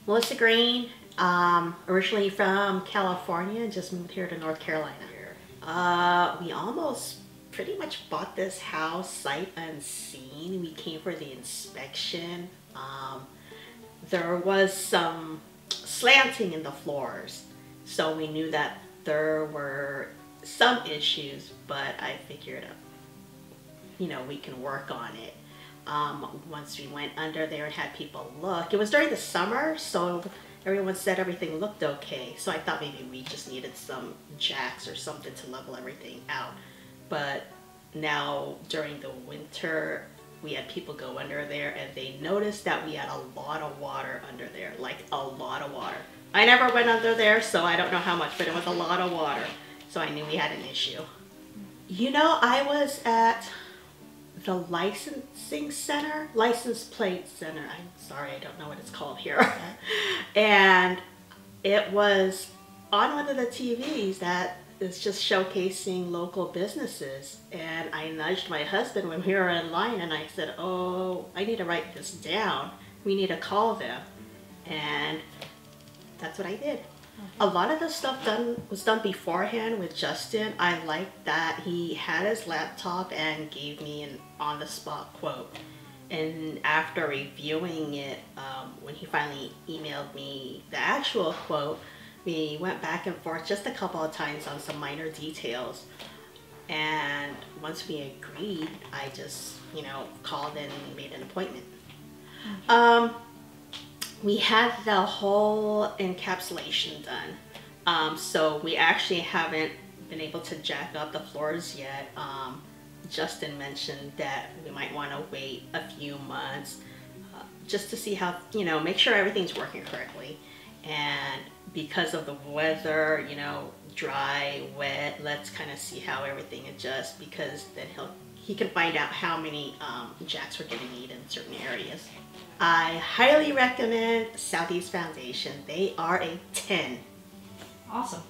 Melissa Green, originally from California, just moved here to North Carolina. We almost pretty much bought this house sight unseen. We came for the inspection. There was some slanting in the floors, so we knew that there were some issues, but I figured, we can work on it. Once we went under there and had people look, it was during the summer, so everyone said everything looked okay. So I thought maybe we just needed some jacks or something to level everything out. But now during the winter, we had people go under there and they noticed that we had a lot of water under there, like a lot of water. I never went under there, so I don't know how much, but it was a lot of water. So I knew we had an issue. I was at the licensing center, license plate center. I'm sorry, I don't know what it's called here. And it was on one of the TVs that is just showcasing local businesses. And I nudged my husband when we were in line and I said, oh, I need to write this down. We need to call them. And that's what I did. A lot of the stuff was done beforehand with Justin. I liked that he had his laptop and gave me an on-the-spot quote. And after reviewing it, when he finally emailed me the actual quote, we went back and forth just a couple of times on some minor details. And once we agreed, I just, called in and made an appointment. We had the whole encapsulation done. So we actually haven't been able to jack up the floors yet. Justin mentioned that we might want to wait a few months just to see how, make sure everything's working correctly. And because of the weather, dry, wet, let's kind of see how everything adjusts, because then he can find out how many jacks we're going to need in certain areas. I highly recommend Southeast Foundation. They are a 10. Awesome.